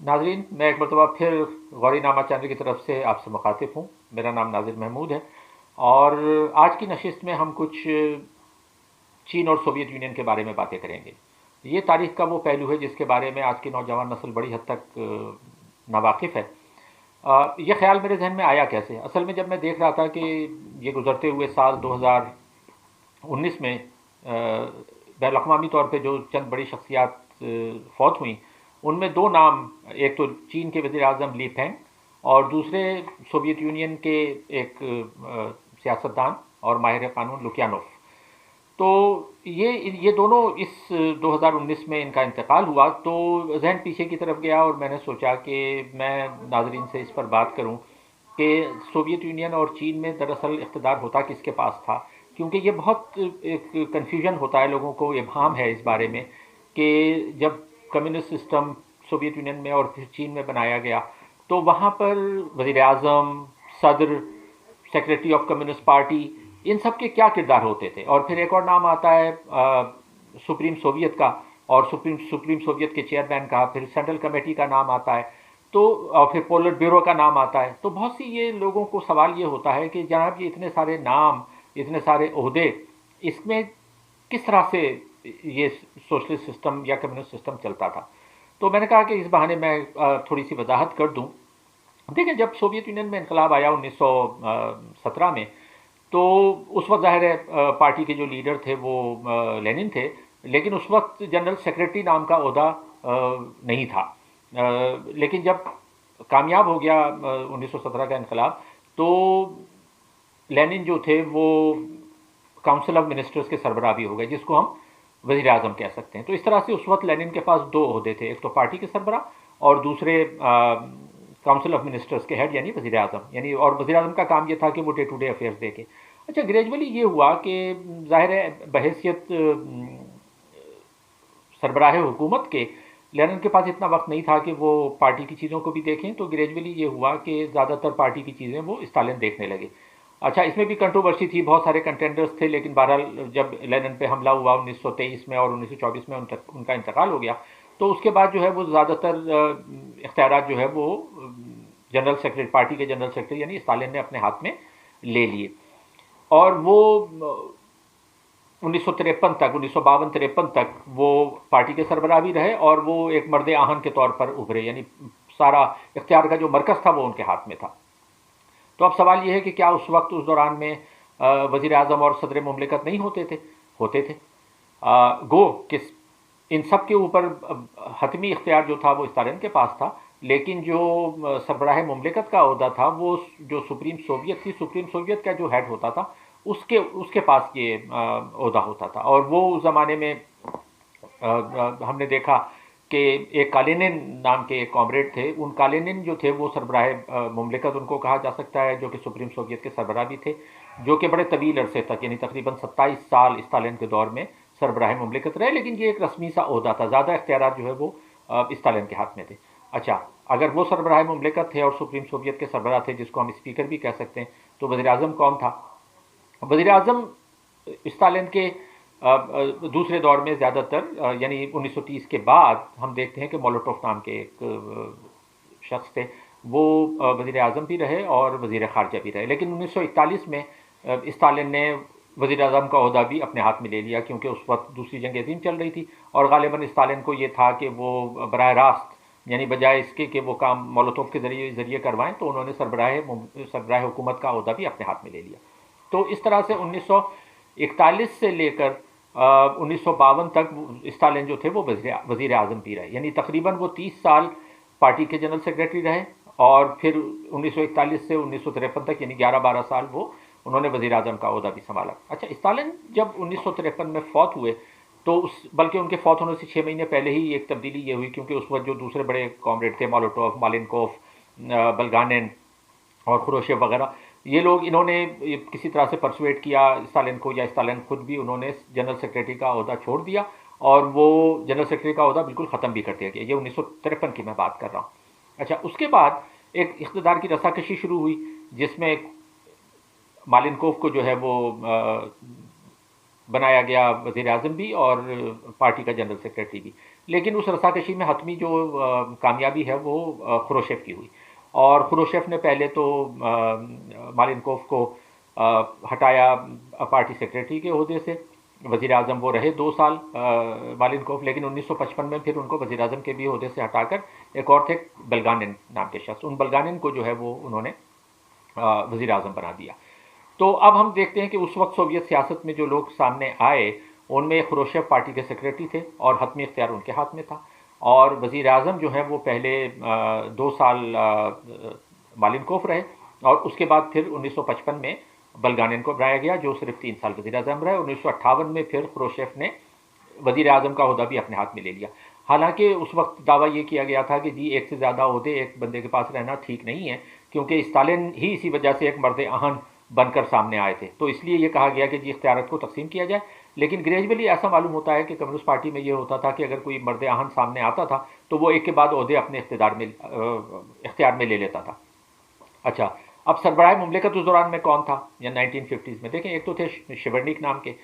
नाजरीन, मैं एक मरतबा फिर गौरीनामा चैनल की तरफ से आपसे मुखातिब हूँ। मेरा नाम नाजिर महमूद है और आज की नशिस्त में हम कुछ चीन और सोवियत यूनियन के बारे में बातें करेंगे। ये तारीख का वो पहलू है जिसके बारे में आज की नौजवान नस्ल बड़ी हद तक नावाकिफ़ है। ये ख्याल मेरे जहन में आया कैसे? असल में जब मैं देख रहा था कि ये गुजरते हुए साल 2019 में बैन अवी तौर पे जो चंद बड़ी शख्सियात फौत हुई, उनमें दो नाम, एक तो चीन के वज़ीर आज़म ली पेंग और दूसरे सोवियत यूनियन के एक सियासतदान और माहिर कानून लुकियानोव। तो ये दोनों इस 2019 में इनका इंतकाल हुआ, तो जहन पीछे की तरफ गया और मैंने सोचा कि मैं नाजरीन से इस पर बात करूं कि सोवियत यूनियन और चीन में दरअसल इक़्तिदार होता किसके पास था। क्योंकि ये बहुत एक कन्फ्यूजन होता है, लोगों को इब्हाम है इस बारे में कि जब कम्युनिस्ट सिस्टम सोवियत यूनियन में और फिर चीन में बनाया गया, तो वहाँ पर वज़ीर आज़म, सदर, सेक्रेटरी ऑफ कम्युनिस्ट पार्टी, इन सब के क्या किरदार होते थे। और फिर एक और नाम आता है सुप्रीम सोवियत का, और सुप्रीम सोवियत के चेयरमैन का, फिर सेंट्रल कमेटी का नाम आता है, तो और फिर पोलिट ब्यूरो का नाम आता है। तो बहुत सी ये लोगों को सवाल ये होता है कि जनाब ये इतने सारे नाम, इतने सारे ओहदे, इसमें किस तरह से ये सोशलिस्ट सिस्टम या कम्युनिस्ट सिस्टम चलता था। तो मैंने कहा कि इस बहाने मैं थोड़ी सी वजाहत कर दूं। देखिए, जब सोवियत यूनियन में इनकलाब आया 1917 में, तो उस वक्त ज़ाहिर है पार्टी के जो लीडर थे वो लेनिन थे, लेकिन उस वक्त जनरल सेक्रेटरी नाम का ओहदा नहीं था। लेकिन जब कामयाब हो गया 1917 का इनकलाब, तो लेनिन जो थे वो काउंसिल ऑफ मिनिस्टर्स के सरबराह भी हो गए, जिसको हम वज़ीर आज़म कह सकते हैं। तो इस तरह से उस वक्त लेनिन के पास दो ओहदे थे, एक तो पार्टी के सरबराह और दूसरे काउंसिल ऑफ मिनिस्टर्स के हेड यानी वज़ीर आज़म। यानी और वज़ीर आज़म का काम ये था कि वो डे टू डे अफेयर्स देखे। अच्छा, ग्रेजुअली ये हुआ कि ज़ाहिर है बहैसियत सरबराह हुकूमत के लेनिन के पास इतना वक्त नहीं था कि वो पार्टी की चीज़ों को भी देखें, तो ग्रेजुअली ये हुआ कि ज़्यादातर पार्टी की चीज़ें वो स्टालिन देखने लगे। अच्छा, इसमें भी कंट्रोवर्सी थी, बहुत सारे कंटेंडर्स थे, लेकिन बहरहाल जब लेनिन पे हमला हुआ 1923 में और 1924 में उनका इंतकाल हो गया, तो उसके बाद जो है वो ज़्यादातर इख्तियारात जो है वो जनरल सेक्रेटरी, पार्टी के जनरल सेक्रेटरी यानी स्टालिन ने अपने हाथ में ले लिए। और वो 1953 तक, 1952-53 तक वो पार्टी के सरबराह भी रहे और वो एक मर्द आहन के तौर पर उभरे, यानी सारा इख्तियार का जो मरकज़ था वो उनके हाथ में था। तो अब सवाल ये है कि क्या उस वक्त, उस दौरान में वज़ीर आज़म और सदर मुमलिकत नहीं होते थे? होते थे। गो किस इन सब के ऊपर हतमी इख्तियार जो था वो स्टालिन के पास था, लेकिन जो सरबराह मुमलिकत का ओहदा था वो जो सुप्रीम सोवियत थी, सुप्रीम सोवियत का जो हेड होता था उसके उसके पास ये ओहदा होता था। और वो उस ज़माने में हमने देखा कि एक कालेनिन नाम के एक कॉमरेड थे, उन कालेनिन जो थे वो सरबराह मुमलिकत उनको कहा जा सकता है, जो कि सुप्रीम सोवियत के सरबराह भी थे, जो कि बड़े तवील अरसे तक यानी तकरीबन 27 साल स्टालिन के दौर में सरबराह मुमलिकत रहे। लेकिन ये एक रस्मी सा ओहदा था, ज़्यादा इख्तियार जो है वो स्टालिन के हाथ में थे। अच्छा, अगर वो सरबराह मुमलिकत थे और सुप्रीम सोवियत के सरबराह थे, जिसको हम स्पीकर भी कह सकते हैं, तो वज़ीर आज़म कौन था? वज़ीर आज़म स्टालिन के दूसरे दौर में ज़्यादातर यानी 1930 के बाद हम देखते हैं कि मोलोटोव नाम के एक शख्स थे, वो वज़ीर आज़म भी रहे और वज़ीर ख़ारजा भी रहे। लेकिन 1941 में स्टालिन ने वज़ीर आज़म का ओहदा भी अपने हाथ में ले लिया, क्योंकि उस वक्त दूसरी जंग अज़ीम चल रही थी और गालिबन स्टालिन को ये था कि वो बराह रास्त, यानी बजाय इसके कि वो काम मोलोतोव के ज़रिए करवाएं, तो उन्होंने सरबराह हुकूमत का ओहदा भी अपने हाथ में ले लिया। तो इस तरह से 1941 से लेकर 1952 तक स्टालिन जो थे वो वज़ीर आज़म भी रहे, यानी तकरीबन वो 30 साल पार्टी के जनरल सेक्रेटरी रहे और फिर 1941 से 1953 तक यानी 11-12 साल वो उन्होंने वज़ीर आज़म का ओहदा भी संभाला। अच्छा, स्टालिन जब 1953 में फौत हुए, तो बल्कि उनके फौत होने से 6 महीने पहले ही एक तब्दीली ये हुई, क्योंकि उस वक्त जो दूसरे बड़े कॉमरेड थे, मोलोटोव, मालिनकोव, बलगानेन और खुरोशेव वगैरह, ये लोग, इन्होंने किसी तरह से परसुएट किया स्टालिन को, या स्टालिन खुद भी, उन्होंने जनरल सेक्रेटरी का ओहदा छोड़ दिया और वो जनरल सेक्रेटरी का ओहदा बिल्कुल ख़त्म भी कर दिया गया। ये 1953 की मैं बात कर रहा हूँ। अच्छा, उसके बाद एक इक़्तिदार की रसाकशी शुरू हुई, जिसमें मालिनकोव को जो है वो बनाया गया वज़ीर आज़म भी और पार्टी का जनरल सेक्रेटरी भी। लेकिन उस रसाकशी में हतमी जो कामयाबी है वो खुरोशेव की हुई, और खुरोशेव ने पहले तो मालिनकोव को हटाया पार्टी सेक्रेटरी के ओहदे से। वज़ीर आज़म वो रहे 2 साल मालिनकोव, लेकिन 1955 में फिर उनको वज़ीर आज़म के भी ओहदे से हटाकर एक और थे बल्गानिन नाम के शख्स, उन बल्गानिन को जो है वो उन्होंने वज़ीर आज़म बना दिया। तो अब हम देखते हैं कि उस वक्त सोवियत सियासत में जो लोग सामने आए उनमें खुरोशेव पार्टी के सेक्रेटरी थे और हतमी इख्तियार उनके हाथ में था, और वज़ीर आज़म जो है वो पहले 2 साल मालिनकोव रहे, और उसके बाद फिर 1955 में बल्गानिन को बनाया गया जो सिर्फ 3 साल वज़ीर आज़म रहे। 1958 में फिर खुरोशेव ने वज़ीर आज़म का ओहदा भी अपने हाथ में ले लिया। हालांकि उस वक्त दावा ये किया गया था कि जी एक से ज़्यादा ओहदे एक बंदे के पास रहना ठीक नहीं है, क्योंकि स्टालिन ही इसी वजह से एक मर्द आहन बनकर सामने आए थे, तो इसलिए ये कहा गया कि जी इख्तियारत को तकसीम किया जाए। लेकिन ग्रेजुअली ऐसा मालूम होता है कि कम्युनिस्ट पार्टी में ये होता था कि अगर कोई मर्द आहन सामने आता था तो वो एक के बाद ओहदे अपने इख्तियार में ले लेता था। अच्छा, अब सरबराह मुमलिकत उस दौरान में कौन था, या 1950s में देखें, एक तो थे शिवरनीक नाम के,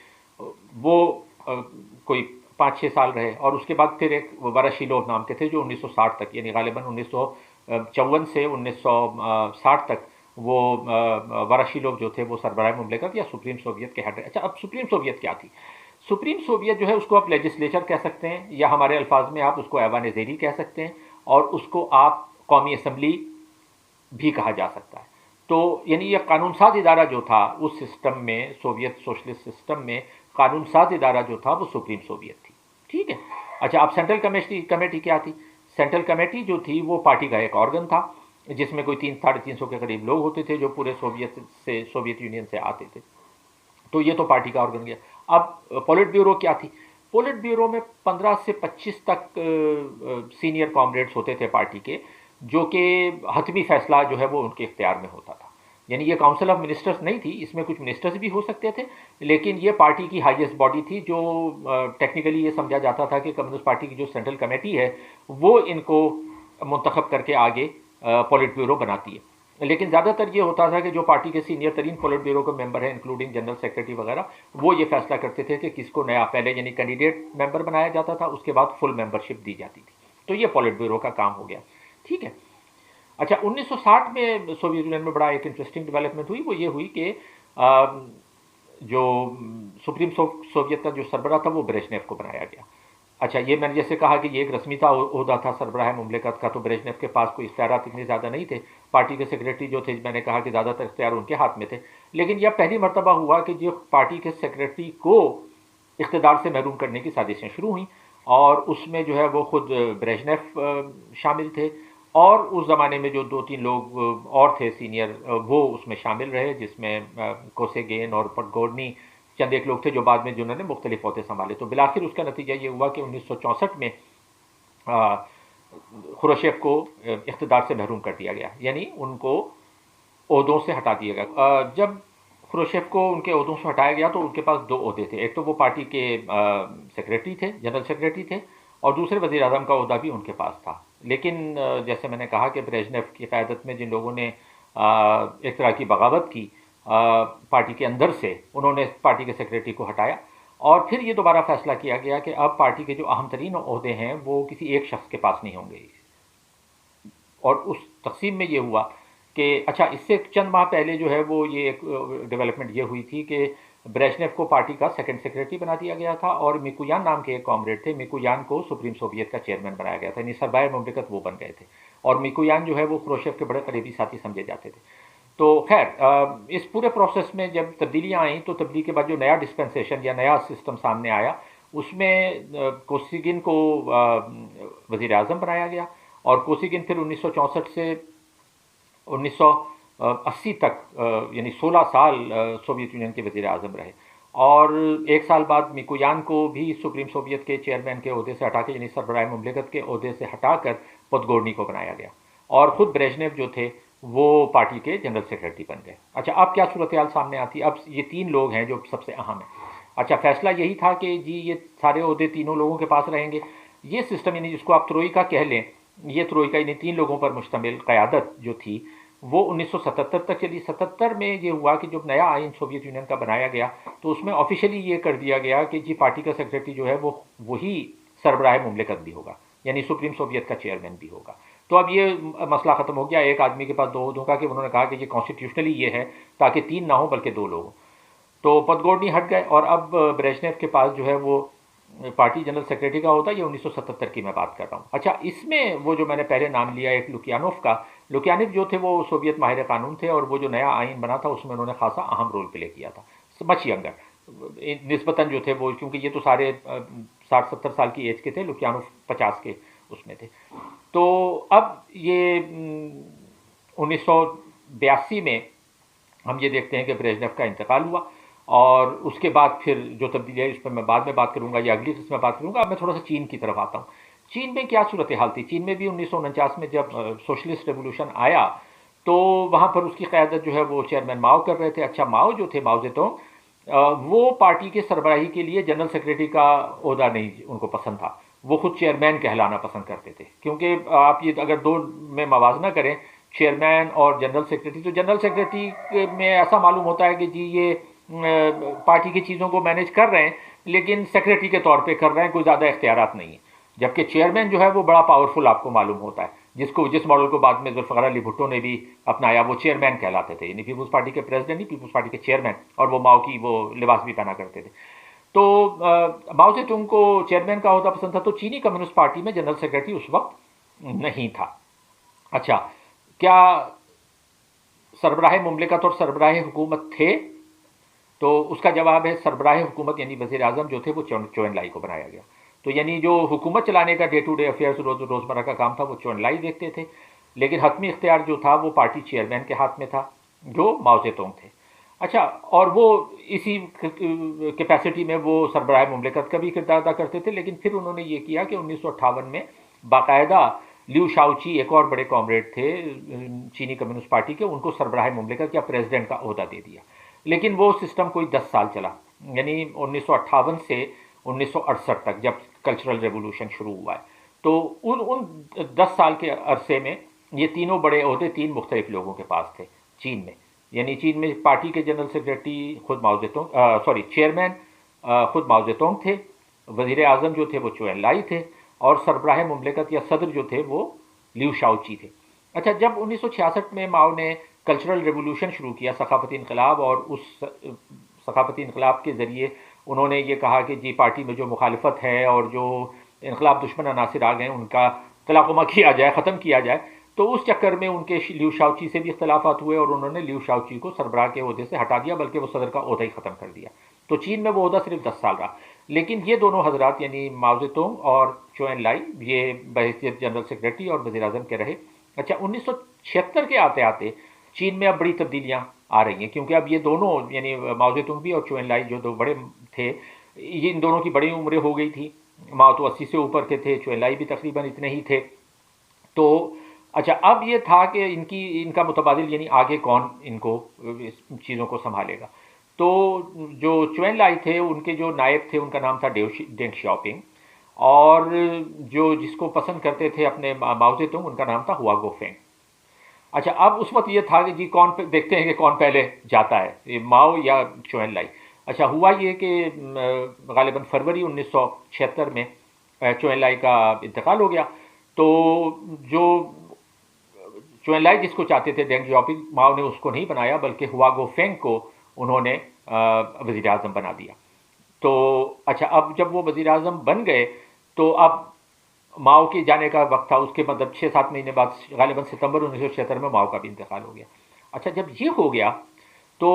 वो कोई 5-6 साल रहे, और उसके बाद फिर एक वराशिलोव नाम के थे जो 1960 तक, यानी गालिबन 1954 से 1960 तक वो वराशिलोव जो थे वो सरबराह मुमलिकत या सुप्रीम सोवियत के हेड। अच्छा, अब सुप्रीम सोवियत क्या थी? सुप्रीम सोवियत जो है उसको आप लेजिस्लेचर कह सकते हैं, या हमारे अल्फाज में आप उसको ऐवान ज़ेरी कह सकते हैं, और उसको आप कौमी असम्बली भी कहा जा सकता है। तो यानी यह कानून साज इदारा जो था उस सिस्टम में, सोवियत सोशलिस्ट सिस्टम में कानून साज इदारा जो था वो सुप्रीम सोवियत थी। ठीक है। अच्छा, अब सेंट्रल कमेटी क्या थी? सेंट्रल कमेटी जो थी वो पार्टी का एक ऑर्गन था जिसमें कोई 300-350 के करीब लोग होते थे जो पूरे सोवियत यूनियन से आते थे। तो ये तो पार्टी का ऑर्गन गया। अब पोलिट ब्यूरो क्या थी? पोलिट ब्यूरो में 15 से 25 तक सीनियर कॉमरेड्स होते थे पार्टी के, जो कि हतमी फैसला जो है वो उनके इख्तियार में होता था। यानी ये काउंसिल ऑफ मिनिस्टर्स नहीं थी, इसमें कुछ मिनिस्टर्स भी हो सकते थे, लेकिन ये पार्टी की हाईएस्ट बॉडी थी, जो टेक्निकली ये समझा जाता था कि कम्युनिस्ट पार्टी की जो सेंट्रल कमेटी है वो इनको मुंतखब करके आगे पोलिट ब्यूरो बनाती है। लेकिन ज़्यादातर ये होता था कि जो पार्टी के सीनियर तरीन पोलिट ब्यूरो के मेंबर हैं, इंक्लूडिंग जनरल सेक्रेटरी वगैरह, वो ये फैसला करते थे कि किसको नया पहले यानी कैंडिडेट मेंबर बनाया जाता था, उसके बाद फुल मेंबरशिप दी जाती थी। तो ये पोलिट ब्यूरो का काम हो गया। ठीक है। अच्छा, 1960 में सोवियत यूनियन में बड़ा एक इंटरेस्टिंग डेवलपमेंट हुई। वो ये हुई कि जो सुप्रीम सोवियत का जो सरबराह था वो ब्रेजनेव को बनाया गया। अच्छा, ये मैंने जैसे कहा कि ये एक रस्मी था ओहदा था सरबराह मुमलिकत का, तो ब्रेजनेव के पास कोई इख्तियार इतने ज़्यादा नहीं थे। पार्टी के सेक्रेटरी जो थे, मैंने कहा कि ज़्यादातर इख्तियार उनके हाथ में थे। लेकिन यह पहली मरतबा हुआ कि जो पार्टी के सेक्रेटरी को इख्तियार से महरूम करने की साजिशें शुरू हुई, और उसमें जो है वो खुद ब्रेजनेव शामिल थे, और उस ज़माने में जो 2-3 लोग और थे सीनियर वो उसमें शामिल रहे, जिसमें कोसेगेन और पटगोर्नी चंद एक लोग थे जो बाद में जिन्होंने मुख्तलिफ ओहदे संभाले। तो बिलाखिर उसका नतीजा ये हुआ कि 1964 में खुरोशेव को इख्तियार से महरूम कर दिया गया, यानी उनको ओहदों से हटा दिया गया। जब खुरोशेव को उनके ओहदों से हटाया गया तो उनके पास 2 ओहदे थे। एक तो वो पार्टी के सेक्रेटरी थे, जनरल सेक्रेटरी थे, और दूसरे वज़ीर आज़म का ओहदा भी उनके पास था। लेकिन जैसे मैंने कहा कि ब्रेजनेव की क़यादत में जिन लोगों ने एक तरह की बगावत की पार्टी के अंदर से, उन्होंने पार्टी के सेक्रेटरी को हटाया, और फिर ये दोबारा फैसला किया गया कि अब पार्टी के जो अहम तरीन ओहदे हैं वो किसी एक शख्स के पास नहीं होंगे। और उस तकसीम में ये हुआ कि अच्छा, इससे चंद माह पहले जो है वो ये एक डेवलपमेंट ये हुई थी कि ब्रेजनेव को पार्टी का सेकंड सेक्रेटरी बना दिया गया था, और मिकुयान नाम के एक कॉमरेड थे, मिकुयान को सुप्रीम सोवियत का चेयरमैन बनाया गया था, यानी सरबराह मुमलिकत वो बन गए थे। और मिकुयान जो है वो खुरोशेव के बड़े करीबी साथी समझे जाते थे। तो खैर, इस पूरे प्रोसेस में जब तब्दीलियाँ आई तो तब्दीली के बाद जो नया डिस्पेंसेशन या नया सिस्टम सामने आया, उसमें कोसिगिन को वज़ीर आज़म बनाया गया, और कोसिगिन फिर 1964 से 1980 तक यानी 16 साल सोवियत यूनियन के वज़ीर आज़म रहे। और 1 साल बाद मिकुयान को भी सुप्रीम सोवियत के चेयरमैन के ओहदे से हटा के, यानी सरबराह मुमलिकत के ओहदे से हटाकर पोदगोर्नी को बनाया गया, और ख़ुद ब्रेजनेव जो थे वो पार्टी के जनरल सेक्रेटरी बन गए। अच्छा, अब क्या सूरत हाल सामने आती? अब ये 3 लोग हैं जो सबसे अहम हैं। अच्छा, फैसला यही था कि जी ये सारे ओहदे तीनों लोगों के पास रहेंगे। ये सिस्टम, यानी जिसको आप त्रोइका कह लें, ये त्रोइका यानी 3 लोगों पर मुश्तमिल क़यादत जो थी वो 1977 तक चली। 77 में ये हुआ कि जब नया आइन सोवियत यूनियन का बनाया गया तो उसमें ऑफिशियली ये कर दिया गया कि जी पार्टी का सेक्रेटरी जो है वो वही सरबराह मुमलिकत भी होगा, यानी सुप्रीम सोवियत का चेयरमैन भी होगा। तो अब ये मसला ख़त्म हो गया, एक आदमी के पास दो ओहदों का, कि उन्होंने कहा कि ये कॉन्स्टिट्यूशनली ये है ताकि 3 ना हो बल्कि 2 लोग। तो पदगोडनी हट गए और अब ब्रेजनेव के पास जो है वो पार्टी जनरल सेक्रेटरी का होता है। ये 1977 की मैं बात कर रहा हूँ। अच्छा, इसमें वो जो मैंने पहले नाम लिया एक लुकियानोफ का, लुकियानोफ जो थे वो सोवियत माहिर कानून थे और वो जो नया आइन बना था उसमें उन्होंने खासा अहम रोल प्ले किया था। मच यंगर निस्बतन जो थे वो, क्योंकि ये तो सारे 60-70 साल की एज के थे, लुकियानोफ 50 के उसमें थे। तो अब ये 1982 में हम ये देखते हैं कि ब्रेजनेव का इंतकाल हुआ और उसके बाद फिर जो तब्दीली है इस पर मैं बाद में बात करूंगा या अगली किस्त में बात करूंगा। अब मैं थोड़ा सा चीन की तरफ आता हूँ। चीन में क्या सूरत हाल थी? चीन में भी 1949 में जब सोशलिस्ट रेवोल्यूशन आया तो वहाँ पर उसकी क़यादत जो है वो चेयरमैन माओ कर रहे थे। अच्छा, माओ जो थे, माओ जेतोंग, वो पार्टी के सरबराही के लिए जनरल सेक्रेटरी का ओहदा नहीं उनको पसंद था, वो खुद चेयरमैन कहलाना पसंद करते थे। क्योंकि आप ये अगर दो में मवाजना करें, चेयरमैन और जनरल सेक्रेटरी, तो जनरल सेक्रेटरी में ऐसा मालूम होता है कि जी ये पार्टी की चीज़ों को मैनेज कर रहे हैं लेकिन सेक्रेटरी के तौर पे कर रहे हैं, कोई ज़्यादा इख्तियारात नहीं है। जबकि चेयरमैन जो है वो बड़ा पावरफुल आपको मालूम होता है, जिस मॉडल को बाद में जुल्फ़िकार अली भुट्टो ने भी अपनाया, वो चेयरमैन कहलाते थे, यानी पीपुल्स पार्टी के प्रेसिडेंट नहीं, पीपुल्स पार्टी के चेयरमैन, और वो माओ की वो लिबास भी पहना करते थे। तो माओ से तुंग को चेयरमैन का ओहदा पसंद था, तो चीनी कम्युनिस्ट पार्टी में जनरल सेक्रेटरी उस वक्त नहीं था। अच्छा, क्या सरबराह मुमलिकत और सरबराह हुकूमत थे? तो उसका जवाब है सरबराह हुकूमत यानी वज़ीर आज़म जो थे वो चौ एन लाई को बनाया गया। तो यानी जो हुकूमत चलाने का डे टू डे अफेयर्स रोज़मर्रा का काम था वो चौ एन लाई देखते थे, लेकिन हतमी इख्तियार जो था वो पार्टी चेयरमैन के हाथ में था जो माओ ज़ेतुंग थे। अच्छा, और वो इसी कैपेसिटी में वो सरबराह मुमलिकत का भी किरदार अदा करते थे। लेकिन फिर उन्होंने ये किया कि 1958 में बाकायदा लिऊ शाओची, एक और बड़े कॉमरेड थे चीनी कम्युनिस्ट पार्टी के, उनको सरबराह मुमलिकत या प्रेसिडेंट का ओहदा दे दिया। लेकिन वो सिस्टम कोई 10 साल चला, यानी 1958 से 1968 तक, जब कल्चरल रेवोल्यूशन शुरू हुआ है। तो उन 10 साल के अरसे में ये तीनों बड़े ओहदे 3 मुख्तलिफ लोगों के पास थे चीन में। यानी चीन में पार्टी के जनरल सेक्रेटरी खुद माओ ज़ेतुंग, चेयरमैन खुद माओ ज़ेतुंग थे, वज़ीर आज़म जो थे वो चौ एन लाई थे, और सरबराह मुमलिकत या सदर जो थे वो लिऊ शाओची थे। अच्छा, जब 1966 में माओ ने कल्चरल रेवोल्यूशन शुरू किया, सकाफती इनकलाब, और उस सकाफती इनकलाब के ज़रिए उन्होंने ये कहा कि जी पार्टी में जो मुखालफत है और जो इनकलाब दुश्मन अनासिर आ गए उनका तलाकुमा किया जाए, ख़त्म किया जाए। तो उस चक्कर में उनके लिऊ शाओची से भी इख्तलाफात हुए और उन्होंने लिऊ शाओची को सरबराह के ओहदे से हटा दिया, बल्कि वो सदर का ओहदा ही ख़त्म कर दिया। तो चीन में वो ओहदा सिर्फ 10 साल रहा। लेकिन ये दोनों हजरात यानी माओ ज़ेतुंग और चौ एन लाई ये बहैसियत जनरल सेक्रेटरी और वज़ीर आज़म के रहे। अच्छा, 1976 के आते आते चीन में अब बड़ी तब्दीलियां आ रही हैं, क्योंकि अब ये दोनों यानी माओ ज़ेतुंग भी और चौ एन लाई जो दो बड़े थे, ये इन दोनों की बड़ी उम्रें हो गई थी। माओ तो 80 से ऊपर के थे, चौ एन लाई भी तकरीबन इतने ही थे। तो अच्छा, अब ये था कि इनका मुतबादिल यानी आगे कौन इनको इस चीज़ों को संभालेगा। तो जो चौ एन लाई थे उनके जो नायब थे उनका नाम था डेंग शाओपिंग, और जो जिसको पसंद करते थे अपने माओ ज़ेतुंग, उनका नाम था हुआ गोफेंग। अच्छा, अब उस वक्त ये था कि जी देखते हैं कि कौन पहले जाता है, ये माओ या चौ एन लाई। अच्छा, हुआ ये कि गालिबन फरवरी 1976 में चौ एन लाई का इंतकाल हो गया। तो जो चौ एन लाई जिसको चाहते थे डेंग शाओपिंग, माओ ने उसको नहीं बनाया बल्कि हुआ गोफेंग को उन्होंने वज़ीर आज़म बना दिया। तो अच्छा, अब जब वो वज़ीर आज़म बन गए तो अब माओ के जाने का वक्त था, उसके मतलब 6-7 महीने बाद गालिबन सितंबर 1976 में माओ का भी इंतकाल हो गया। अच्छा, जब ये हो गया तो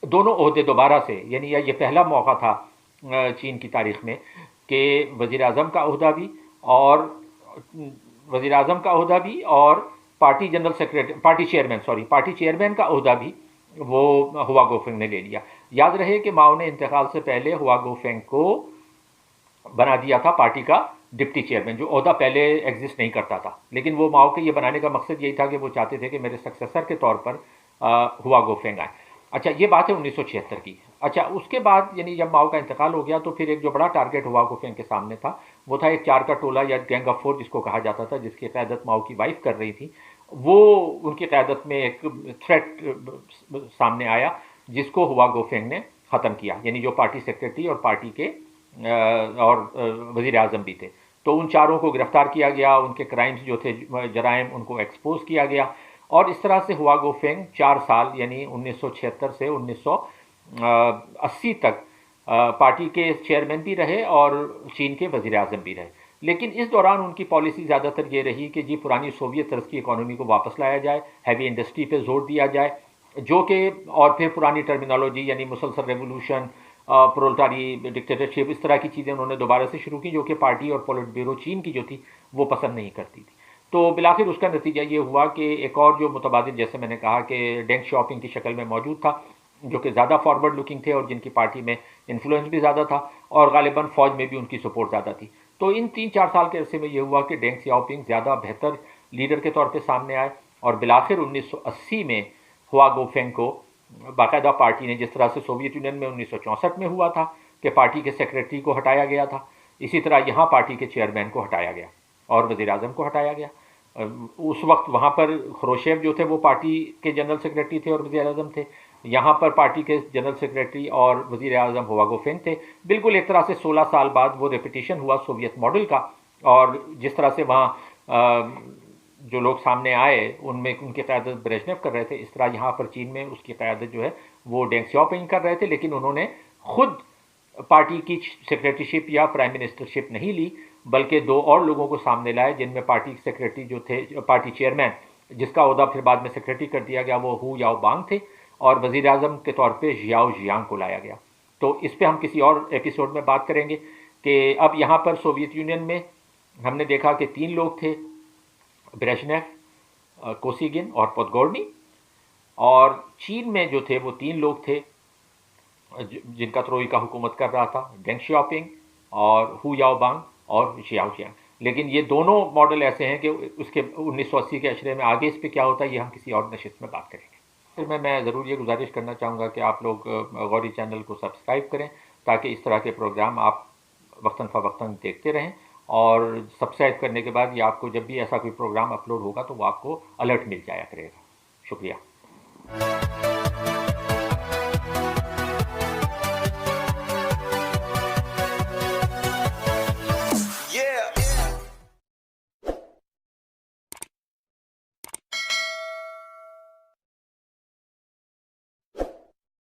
दोनों ओहदे दोबारा से, यानी ये पहला मौका था चीन की तारीख में कि वज़ीर आज़म का ओहदा भी और वज़ीर आज़म का ओहदा भी और party general secretary party chairman का ओहदा भी वो हुआ गोफेंग ने ले लिया। याद रहे कि माओ ने इंतकाल से पहले हुआ गोफेंग को बना दिया था पार्टी का डिप्टी चेयरमैन, जो ओहदा पहले एग्जिस्ट नहीं करता था। लेकिन वो माओ के ये बनाने का मकसद यही था कि वो चाहते थे कि मेरे सक्सेसर के तौर पर हुआ गोफेंग आए। अच्छा, ये बात है 1976 की। अच्छा, उसके बाद यानी जब माओ का इंतकाल हो गया तो फिर एक जो बड़ा टारगेट हुआ गोफेंग के सामने था वो था एक 4 का टोला या गैंग ऑफ 4 जिसको कहा जाता था, जिसकी क़यादत माओ की वाइफ कर रही थी। वो उनकी क़यादत में एक थ्रेट सामने आया, जिसको हुआ गोफेंग ने ख़त्म किया, यानी जो पार्टी सेक्रेटरी और पार्टी के और वज़ीर आज़म भी थे। तो उन चारों को गिरफ्तार किया गया, उनके क्राइम्स जो थे, जराइम, उनको एक्सपोज किया गया, और इस तरह से हुआ गोफेंग 4 साल यानी 1976 से 1980 तक पार्टी के चेयरमैन भी रहे और चीन के वज़ीर आज़म भी रहे। लेकिन इस दौरान उनकी पॉलिसी ज़्यादातर ये रही कि जी पुरानी सोवियत तर्ज की इकोनॉमी को वापस लाया जाए, हैवी इंडस्ट्री पे जोर दिया जाए, जो कि और फिर पुरानी टर्मिनोलॉजी यानी मुसलसल रेवोल्यूशन, प्रोलेटारी डिक्टेटरशिप, इस तरह की चीज़ें उन्होंने दोबारा से शुरू की, जो कि पार्टी और पॉलिट ब्यूरो चीन की जो थी वो पसंद नहीं करती थी। तो बिलाखिर उसका नतीजा ये हुआ कि एक और जो मुतबादिल, जैसे मैंने कहा कि डेंग शॉपिंग की शक्ल में मौजूद था, जो कि ज़्यादा फॉरवर्ड लुकिंग थे और जिनकी पार्टी में इन्फ्लुएंस भी ज़्यादा था और गालिबन फ़ौज में भी उनकी सपोर्ट ज़्यादा थी। तो इन 3-4 साल के अरसे में ये हुआ कि डेंग सियाओपिंग ज़्यादा बेहतर लीडर के तौर पे सामने आए, और बिलाखिर 1980 में हुआ गोफेंग को बाकायदा पार्टी ने, जिस तरह से सोवियत यूनियन में 1964 में हुआ था कि पार्टी के सेक्रेटरी को हटाया गया था, इसी तरह यहाँ पार्टी के चेयरमैन को हटाया गया और वज़ीर आज़म को हटाया गया। उस वक्त वहाँ पर ख्रुश्चेव जो थे वो पार्टी के जनरल सेक्रेटरी थे और वज़ीर आज़म थे, यहाँ पर पार्टी के जनरल सेक्रेटरी और वज़ीर आज़म हुआ गोफेंग थे। बिल्कुल एक तरह से 16 साल बाद वो रेपिटेशन हुआ सोवियत मॉडल का, और जिस तरह से वहाँ जो लोग सामने आए उनमें उनकी क़यादत ब्रेजनेव कर रहे थे, इस तरह यहाँ पर चीन में उसकी क़यादत जो है वो डेंग सियाओपिंग कर रहे थे। लेकिन उन्होंने खुद पार्टी की सेक्रेटरीशिप या प्राइम मिनिस्टरशिप नहीं ली, बल्कि 2 और लोगों को सामने लाए, जिनमें पार्टी सेक्रेटरी जो थे, पार्टी चेयरमैन जिसका ओहदा फिर बाद में सेक्रेटरी कर दिया गया, वो हु याओबांग थे, और वज़ीर आज़म के तौर पे जियाओ जियांग को लाया गया। तो इस पे हम किसी और एपिसोड में बात करेंगे कि अब यहाँ पर सोवियत यूनियन में हमने देखा कि 3 लोग थे, ब्रेजनेव, कोसिगिन और पोदगोर्नी, और चीन में जो थे वो 3 लोग थे जिनका त्रोइका हुकूमत कर रहा था, डेंग शियाओपिंग और हु याओबांग और जियाओ जियांग। लेकिन ये दोनों मॉडल ऐसे हैं कि उसके 1980 के अशरे में आगे इस पे क्या होता है ये हम किसी और नशिस्त में बात करेंगे। फिर मैं ज़रूर ये गुजारिश करना चाहूँगा कि आप लोग गौरी चैनल को सब्सक्राइब करें, ताकि इस तरह के प्रोग्राम आप वक्तन फ़वक्तन देखते रहें, और सब्सक्राइब करने के बाद ये आपको जब भी ऐसा कोई प्रोग्राम अपलोड होगा तो वो आपको अलर्ट मिल जाया करेगा। शुक्रिया।